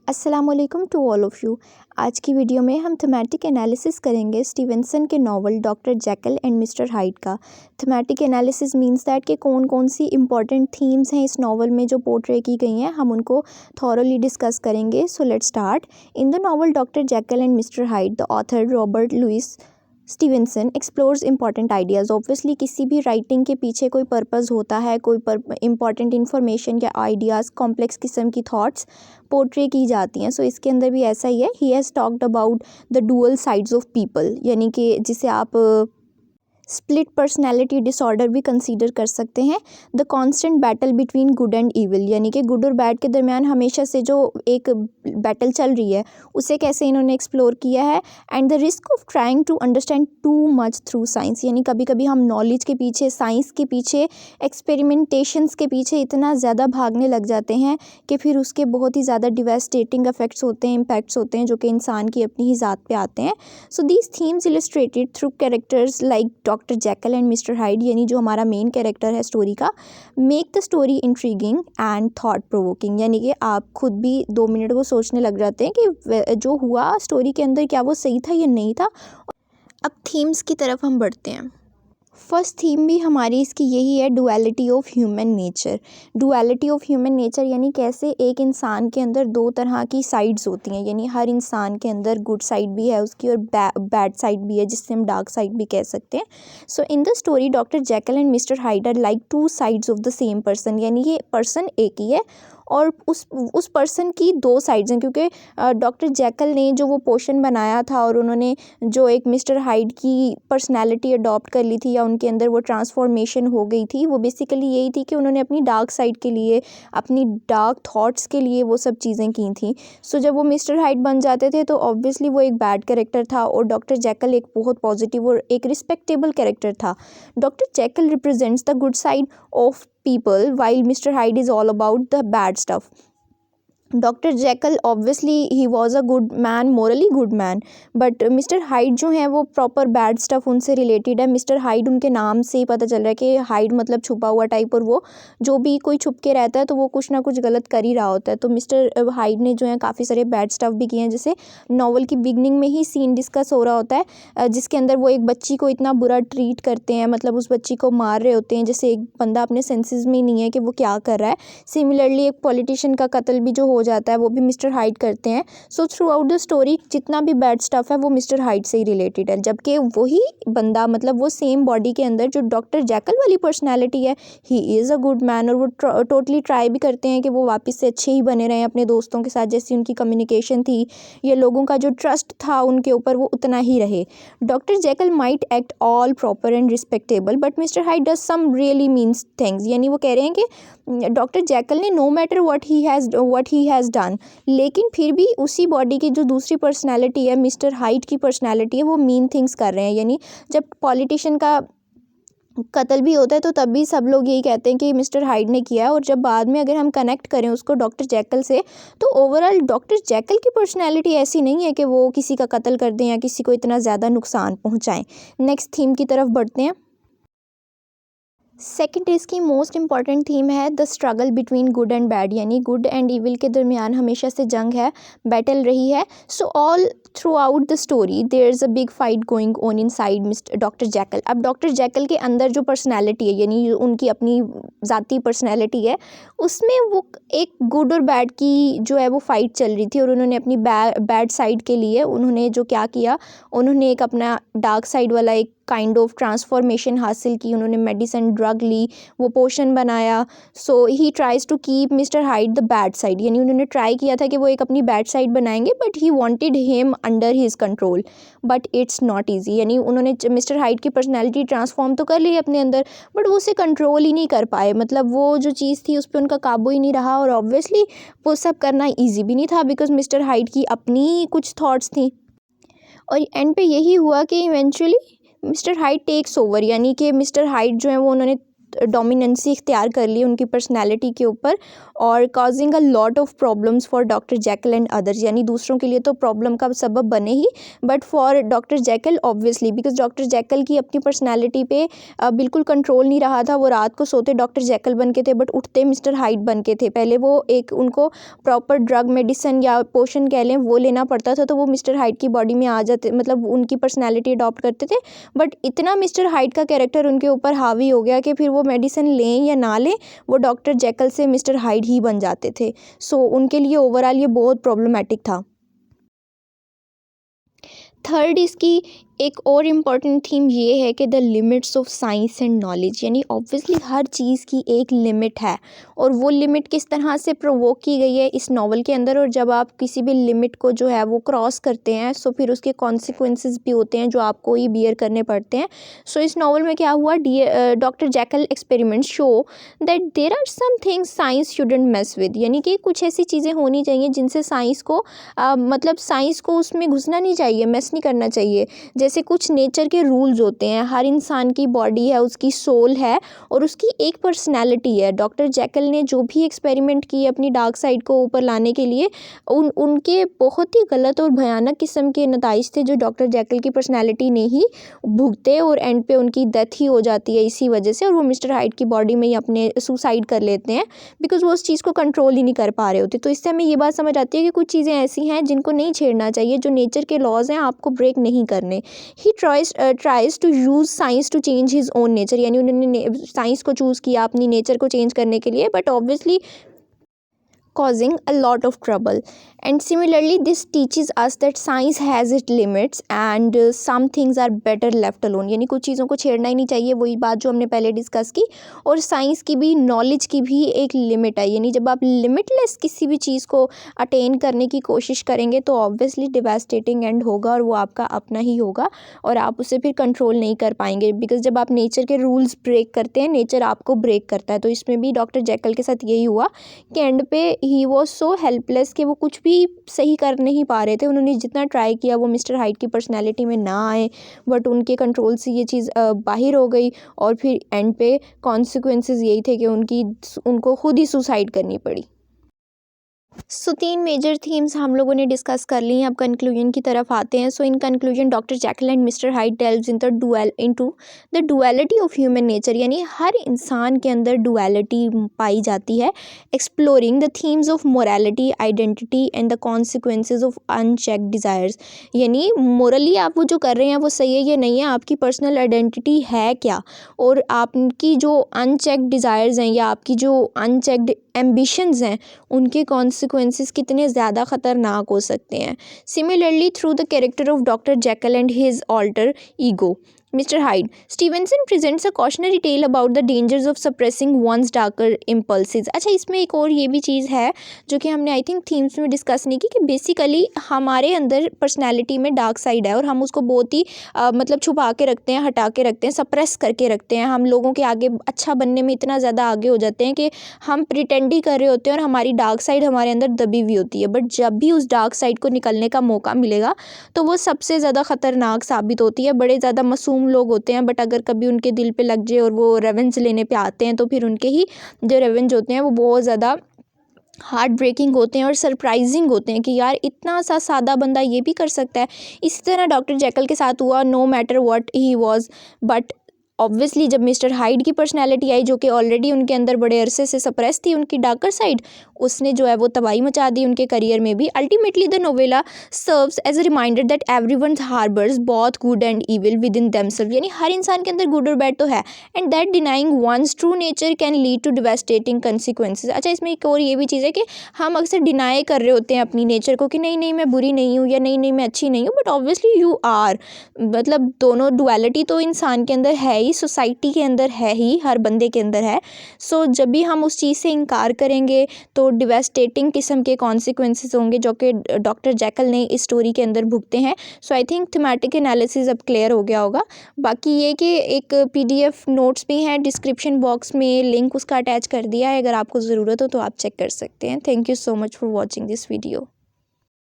अस्सलामुअलैकुम to all of you. आज की वीडियो में हम थीमेटिक एनालिसिस करेंगे स्टीवेंसन के novel doctor Jekyll and mister Hyde का। थीमेटिक एनालिसिस मींस दैट कि कौन कौन सी इंपॉर्टेंट थीम्स हैं इस नावल में जो पोर्ट्रे की गई हैं, हम उनको थॉरोली डिस्कस करेंगे। So let's start. In the novel doctor Jekyll and mister Hyde, the author Robert Louis Stevenson explores important ideas. Obviously किसी भी राइटिंग के पीछे कोई पर्पज़ होता है, कोई इंपॉर्टेंट इन्फॉर्मेशन या आइडियाज़, कॉम्प्लेक्स किस्म की थॉट्स पोर्ट्रे की जाती हैं। सो इसके अंदर भी ऐसा ही है। He has talked about the dual sides of people, यानी कि जिसे आप स्प्लिट पर्सनैलिटी डिसऑर्डर भी कंसीडर कर सकते हैं। The constant battle between good and evil, यानी कि गुड और बैड के दरमियान हमेशा से जो एक बैटल चल रही है उसे कैसे इन्होंने एक्सप्लोर किया है। And the risk of trying to understand too much through science, यानी कभी कभी हम नॉलेज के पीछे, साइंस के पीछे, एक्सपेरिमेंटेशंस के पीछे इतना ज़्यादा भागने लग जाते हैं कि फिर उसके बहुत ही ज़्यादा डिवास्टेटिंग इफेक्ट्स होते हैं, इम्पैक्ट्स होते हैं जो कि इंसान की अपनी ही ज़ात पे आते हैं। So these themes illustrated through characters like doctor Jekyll and mister Hyde, यानी जो हमारा मेन कैरेक्टर है स्टोरी का, make the story intriguing and thought provoking, यानी कि आप खुद भी 2 मिनट को सोचने लग जाते हैं कि जो हुआ स्टोरी के अंदर क्या वो सही था या नहीं था। अब थीम्स की तरफ हम बढ़ते हैं। फर्स्ट थीम भी हमारी इसकी यही है, duality of human nature. Duality of human nature यानी कैसे एक इंसान के अंदर दो तरह की साइड्स होती हैं, यानी हर इंसान के अंदर गुड साइड भी है उसकी और बैड साइड भी है, जिससे हम डार्क साइड भी कह सकते हैं। So in the story doctor Jekyll and mister Hyde are like two sides of the same person, यानी ये पर्सन एक ही है और उस पर्सन की दो साइड्स हैं। क्योंकि डॉक्टर जेkyll ने जो वो पोशन बनाया था और उन्होंने जो एक मिस्टर हाइड की पर्सनैलिटी अडॉप्ट कर ली थी या उनके अंदर वो ट्रांसफॉर्मेशन हो गई थी, वो बेसिकली यही थी कि उन्होंने अपनी डार्क साइड के लिए, अपनी डार्क थॉट्स के लिए वो सब चीज़ें की थी। सो जब वो मिस्टर हाइड बन जाते थे तो ऑब्वियसली वो एक बैड कैरेक्टर था और डॉक्टर जेkyll एक बहुत पॉजिटिव और एक रिस्पेक्टेबल कैरेक्टर था। Doctor Jekyll represents the good side of people while Mr. Hyde is all about the bad stuff. Doctor Jekyll obviously he was a good man, morally good man, but mister Hyde जो हैं वो proper bad stuff उनसे related है। Mister Hyde उनके नाम से ही पता चल रहा है कि हाइड मतलब छुपा हुआ टाइप, और वो जो भी कोई छुप के रहता है तो वो कुछ ना कुछ गलत कर ही रहा होता है। तो मिस्टर हाइड ने जो है काफ़ी सारे बैड स्टफ भी किए हैं। जैसे नॉवल की बिगनिंग में ही सीन डिस्कस हो रहा होता है जिसके अंदर वो एक बच्ची को इतना बुरा ट्रीट करते हैं, मतलब उस बच्ची को मार रहे होते हैं जैसे एक बंदा अपने सेंसेस में ही नहीं है कि वो क्या कर रहा है। सिमिलरली एक पॉलिटिशियन का कत्ल भी जो हो जाता है वो भी मिस्टर हाइड करते हैं। So through out the story जितना भी बैड स्टफ है वो मिस्टर हाइड से ही रिलेटेड है, जबकि वही बंदा, मतलब वो सेम बॉडी के अंदर जो डॉक्टर जेkyll वाली पर्सनैलिटी है, he is a good man, और वो टोटली ट्राई भी करते हैं कि वो वापस से अच्छे ही बने रहें अपने दोस्तों के साथ। जैसी उनकी कम्युनिकेशन थी या लोगों का जो ट्रस्ट था उनके ऊपर वो उतना ही रहे। Doctor Jekyll might act all proper and respectable but mister Hyde does some really means things, यानी वो कह रहे हैं कि डॉक्टर जेkyll ने no matter what he has done, लेकिन फिर भी उसी बॉडी की जो दूसरी पर्सनैलिटी है, मिस्टर हाइड की पर्सनैलिटी है, वो मीन थिंग्स कर रहे हैं। यानी जब पॉलिटिशियन का कत्ल भी होता है तो तब भी सब लोग यही कहते हैं कि मिस्टर हाइड ने किया है, और जब बाद में अगर हम कनेक्ट करें उसको डॉक्टर जेkyll से तो ओवरऑल डॉक्टर जेkyll की पर्सनैलिटी ऐसी नहीं है कि वो किसी का कत्ल कर दें या किसी को इतना ज़्यादा नुकसान पहुँचाएँ। नेक्स्ट थीम की तरफ बढ़ते हैं। सेकेंड इसकी मोस्ट इंपॉर्टेंट थीम है the struggle between good and bad, यानी गुड एंड इविल के दरमियान हमेशा से जंग है, बैटल रही है। So all throughout the story there is a big fight going on inside mister doctor Jekyll. अब डॉक्टर जेkyll के अंदर जो पर्सनैलिटी है, यानी उनकी अपनी ज़ाती पर्सनैलिटी है, उसमें वो एक गुड और बैड की जो है वो फाइट चल रही थी, और उन्होंने अपनी बैड साइड के लिए उन्होंने जो क्या किया, उन्होंने एक अपना डार्क साइड वाला एक काइंड ऑफ ट्रांसफॉर्मेशन हासिल की। उन्होंने मेडिसिन ड्रग ली, वो पोशन बनाया। So he tries to keep mister Hyde the bad side, यानी उन्होंने ट्राई किया था कि वो एक अपनी बैड साइड बनाएंगे, but he wanted him under his control, but it's not easy. यानी उन्होंने मिस्टर हाइड की पर्सनैलिटी ट्रांसफॉर्म तो कर ली अपने अंदर, बट वो उसे कंट्रोल ही नहीं कर पाए, मतलब वो जो चीज़ थी उस पर उनका काबू ही नहीं रहा, और ऑब्वियसली वो सब करना ईजी भी नहीं था बिकॉज मिस्टर हाइड की अपनी कुछ थाट्स थी। और एंड पे यही हुआ कि eventually mister Hyde takes over, यानी कि मिस्टर हाइड जो है वो उन्होंने डोमिनेंसी इख्तियार कर ली उनकी पर्सनैलिटी के ऊपर और causing a lot of problems for doctor Jekyll and others, यानी दूसरों के लिए तो प्रॉब्लम का सबब बने ही, but for doctor Jekyll obviously, because doctor Jekyll की अपनी पर्सनैलिटी पे बिल्कुल कंट्रोल नहीं रहा था। वो रात को सोते डॉक्टर जैकल बन के थे बट उठते मिस्टर हाइड बन के थे। पहले वो एक उनको प्रॉपर ड्रग मेडिसिन या पोशन कह लें वो लेना पड़ता था तो वो मिस्टर हाइड की बॉडी में आ जाते, मतलब उनकी पर्सनैलिटी अडॉप्ट करते थे। बट इतना मिस्टर हाइड का कैरेक्टर उनके ऊपर हावी हो गया कि फिर वो मेडिसिन लें या ना लें वो डॉक्टर जैकल से मिस्टर हाइड ही बन जाते थे। सो उनके लिए ओवरऑल ये बहुत प्रॉब्लमेटिक था। थर्ड इसकी एक और इम्पॉर्टेंट थीम ये है कि the limits of science and knowledge, यानी ऑब्वियसली हर चीज़ की एक लिमिट है और वो लिमिट किस तरह से प्रोवोक की गई है इस नॉवल के अंदर। और जब आप किसी भी लिमिट को जो है वो क्रॉस करते हैं सो फिर उसके कॉन्सिक्वेंसेस भी होते हैं जो आपको ही बियर करने पड़ते हैं। सो इस नॉवल में क्या हुआ, doctor Jekyll experiment show that there are some things science shouldn't mess with, यानी कि कुछ ऐसी चीज़ें होनी चाहिए जिनसे साइंस को मतलब साइंस को उसमें घुसना नहीं चाहिए, मेस नहीं करना चाहिए। जैसे कुछ नेचर के रूल्स होते हैं, हर इंसान की बॉडी है, उसकी सोल है और उसकी एक पर्सनैलिटी है। डॉक्टर जैकल ने जो भी एक्सपेरिमेंट किए अपनी डार्क साइड को ऊपर लाने के लिए उनके बहुत ही गलत और भयानक किस्म के नताइज थे जो डॉक्टर जैकल की पर्सनैलिटी ने ही भुगते और एंड पे उनकी डेथ ही हो जाती है इसी वजह से। और वो मिस्टर हाइड की बॉडी में ही अपने सुसाइड कर लेते हैं बिकॉज वो उस चीज़ को कंट्रोल ही नहीं कर पा रहे होते। तो इससे हमें ये बात समझ आती है कि कुछ चीज़ें ऐसी हैं जिनको नहीं छेड़ना चाहिए, जो नेचर के लॉज हैं आपको ब्रेक नहीं करने। He tries to use science to change his own nature, यानी उन्होंने साइंस को चूज़ किया अपनी नेचर को चेंज करने के लिए, but obviously causing a lot of trouble. And similarly this teaches us that science has its limits and some things are better left alone, यानी कुछ चीज़ों को छेड़ना ही नहीं चाहिए, वही बात जो हमने पहले डिस्कस की। और साइंस की भी, नॉलेज की भी एक लिमिट है, यानी जब आप लिमिटलेस किसी भी चीज़ को अटेन करने की कोशिश करेंगे तो ऑब्वियसली डिवास्टेटिंग एंड होगा और वो आपका अपना ही होगा और आप उसे फिर कंट्रोल नहीं कर पाएंगे। बिकॉज जब आप नेचर के रूल्स ब्रेक करते हैं नेचर आपको ब्रेक करता है। तो इसमें भी डॉक्टर जैकल के साथ यही हुआ कि एंड पे ही वॉज सो हेल्पलेस कि वो कुछ भी सही कर नहीं पा रहे थे। उन्होंने जितना ट्राई किया वो मिस्टर हाइड की पर्सनैलिटी में ना आए, बट उनके कंट्रोल से ये चीज़ बाहर हो गई और फिर एंड पे कॉन्सिक्वेंसेस यही थे कि उनको खुद ही सुसाइड करनी पड़ी। सो 3 मेजर थीम्स हम लोगों ने डिस्कस कर ली हैं। अब कंक्लूजन की तरफ आते हैं। So in conclusion doctor Jekyll and mister Hyde delves into the duality of human nature, यानी हर इंसान के अंदर डुअलिटी पाई जाती है। Exploring the themes of morality, identity and the consequences of unchecked desires, यानी मोरली आप वो जो कर रहे हैं वो सही है या नहीं है, आपकी पर्सनल आइडेंटिटी है क्या, और आपकी जो अनचेक्ड डिज़ायर्स हैं या आपकी जो अनचेक्ड एम्बिशंस हैं उनके कॉन्सिक्वेंसेस कितने ज़्यादा ख़तरनाक हो सकते हैं। Similarly through the character of doctor Jekyll and his alter ego mister Hyde, Stevenson presents a cautionary tale about the dangers of suppressing one's darker impulses. अच्छा, इसमें एक और ये भी चीज़ है जो कि हमने आई थिंक थीम्स में डिस्कस नहीं की, कि बेसिकली हमारे अंदर पर्सनैलिटी में डार्क साइड है और हम उसको बहुत ही मतलब छुपा के रखते हैं, हटा के रखते हैं, सप्रेस करके रखते हैं। हम लोगों के आगे अच्छा बनने में इतना ज़्यादा आगे हो जाते हैं कि हम प्रिटेंड ही कर रहे होते हैं और हमारी डार्क साइड हमारे अंदर दबी हुई होती है। बट जब भी उस डार्क साइड को निकलने का मौका मिलेगा तो वो सबसे ज़्यादा ख़तरनाक साबित होती है। बड़े ज़्यादा मासूम लोग होते हैं बट अगर कभी उनके दिल पे लग जाए और वो रेवेंज लेने पे आते हैं तो फिर उनके ही जो रेवेंज होते हैं वो बहुत ज़्यादा हार्ट ब्रेकिंग होते हैं और सरप्राइजिंग होते हैं कि यार इतना सा सादा बंदा ये भी कर सकता है। इसी तरह डॉक्टर जैकल के साथ हुआ, no matter what he was, but obviously जब मिस्टर हाइड की पर्सनैलिटी आई जो कि ऑलरेडी उनके अंदर बड़े अरसे से सप्रेस थी, उनकी डार्कर साइड, उसने जो है वो तबाही मचा दी उनके करियर में भी। Ultimately the novella serves as a reminder that everyone harbours both good and evil within themselves, यानी हर इंसान के अंदर गुड और बैड तो है, and that denying one's true nature can lead to devastating consequences. अच्छा, इसमें एक और ये भी चीज़ है कि हम अक्सर डिनाई कर रहे होते हैं अपनी नेचर को कि नहीं मैं बुरी नहीं हूँ या नहीं मैं अच्छी नहीं हूँ, बट ऑब्वियसली यू आर, मतलब दोनों डुअलिटी तो इंसान के अंदर है ही, सोसाइटी के अंदर है ही, हर बंदे के अंदर है। सो जब भी हम उस चीज़ से इनकार करेंगे तो डिवास्टेटिंग किस्म के कॉन्सिक्वेंसेस होंगे जो कि डॉक्टर जैकल ने इस स्टोरी के अंदर भुगते हैं। सो आई थिंक थीमेटिक एनालिसिस अब क्लियर हो गया होगा। बाकी ये कि एक PDF नोट्स भी हैं डिस्क्रिप्शन बॉक्स में, लिंक उसका अटैच कर दिया है, अगर आपको ज़रूरत हो तो आप चेक कर सकते हैं। Thank you so much for watching this video.